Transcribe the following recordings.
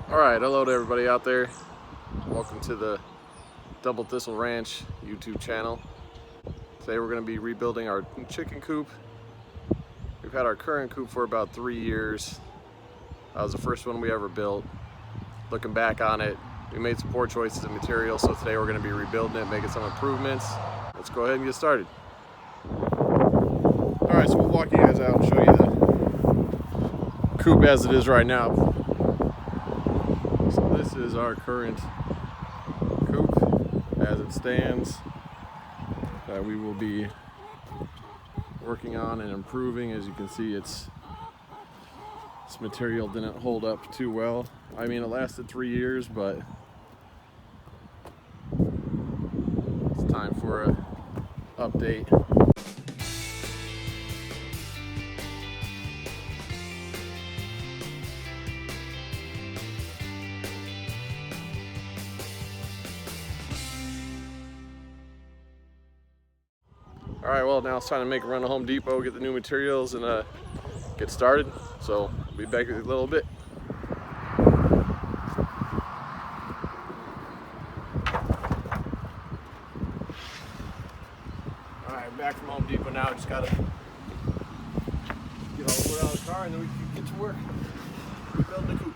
Alright, hello to everybody out there. Welcome to the Double Thistle Ranch YouTube channel. Today we're going to be rebuilding our chicken coop. We've had our current coop for about 3 years. That was the first one we ever built. Looking back on it, we made some poor choices in material, so today we're going to be rebuilding it, making some improvements. Let's go ahead and get started. Alright, so we'll walk you guys out and show you the coop as it is right now. So this is our current coop as it stands that we will be working on and improving. As you can see, this material didn't hold up too well. I mean, it lasted 3 years, but it's time for an update. All right, well, now it's time to make a run to Home Depot, get the new materials, and get started. So I'll be back in a little bit. All right, back from Home Depot now. Just gotta get all the wood out of the car, and then we can get to work rebuilding the coop.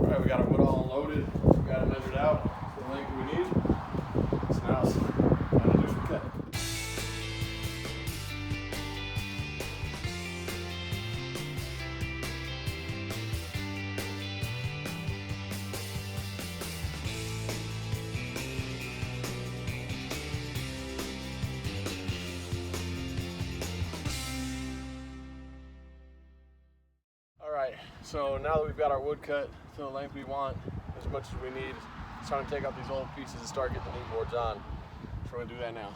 Alright, we got our wood all unloaded, we got it measured out to the length we need. So now it's time to do some cutting. Alright, so now that we've got our wood cut to the length we want, as much as we need, it's time to take out these old pieces and start getting the knee boards on. So we're going to do that now.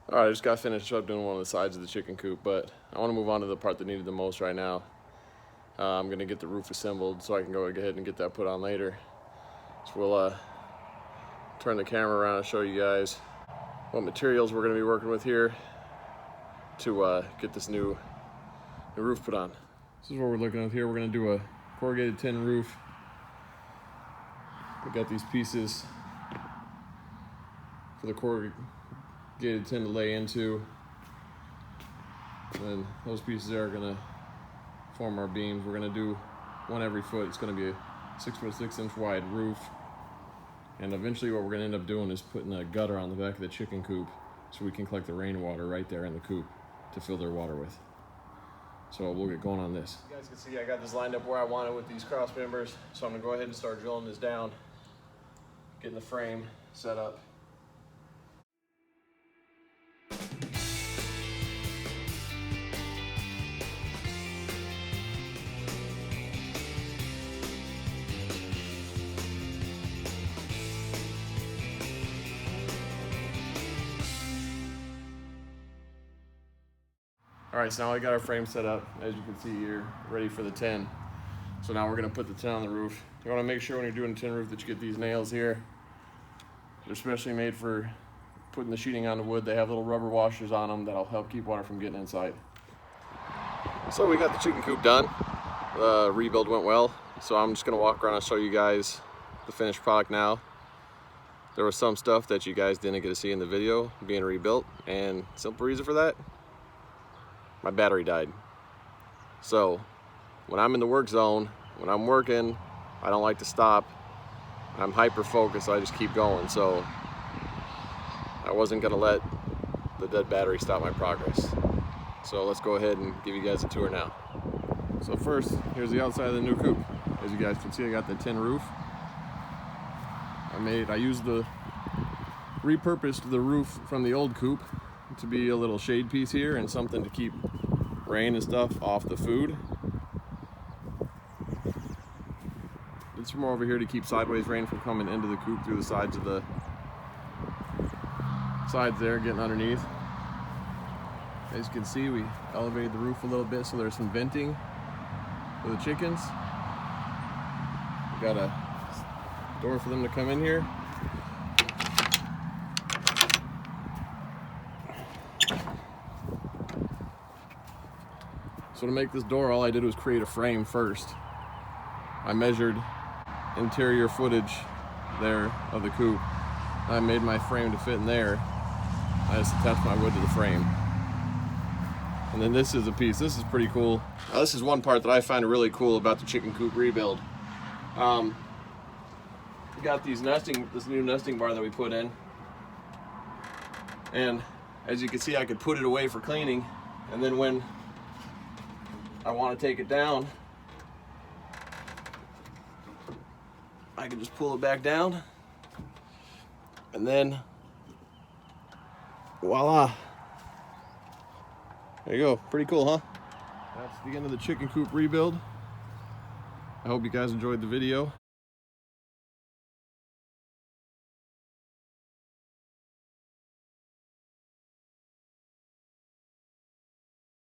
All right, I just got finished up doing one of the sides of the chicken coop, but I want to move on to the part that needed the most right now. I'm gonna get the roof assembled so I can go ahead and get that put on later. So we'll turn the camera around and show you guys what materials we're gonna be working with here to get this new roof put on. This is what we're looking at here. We're gonna do a corrugated tin roof. We got these pieces for the corrugated tin to lay into, and then those pieces are gonna form our beams. We're gonna do one every foot. It's gonna be a 6 foot 6 inch wide roof, and eventually what we're gonna end up doing is putting a gutter on the back of the chicken coop so we can collect the rainwater right there in the coop to fill their water with. So we'll get going on this. You guys can see I got this lined up where I want it with these cross members, so I'm gonna go ahead and start drilling this down, getting the frame set up. All right, so now I got our frame set up. As you can see here, ready for the tin. So now we're gonna put the tin on the roof. You wanna make sure when you're doing a tin roof that you get these nails here. They're specially made for putting the sheeting on the wood. They have little rubber washers on them that'll help keep water from getting inside. So we got the chicken coop done. The rebuild went well. So I'm just gonna walk around and show you guys the finished product now. There was some stuff that you guys didn't get to see in the video being rebuilt, and simple reason for that, my battery died. So when I'm in the work zone, when I'm working, I don't like to stop. I'm hyper focused, so I just keep going. So I wasn't gonna let the dead battery stop my progress. So let's go ahead and give you guys a tour now. So first, here's the outside of the new coop. As you guys can see, I got the tin roof. Repurposed the roof from the old coop to be a little shade piece here and something to keep rain and stuff off the food. It's from over here to keep sideways rain from coming into the coop through the sides there, getting underneath. As you can see, we elevated the roof a little bit so there's some venting for the chickens. We got a door for them to come in here. So to make this door, all I did was create a frame first. I measured interior footage there of the coop. I made my frame to fit in there. I just attached my wood to the frame. And then this is a piece. This is pretty cool. Now, this is one part that I find really cool about the chicken coop rebuild. We got this new nesting bar that we put in. And as you can see, I could put it away for cleaning, and then when I want to take it down, I can just pull it back down, and then voila. There you go. Pretty cool, huh? That's the end of the chicken coop rebuild. I hope you guys enjoyed the video.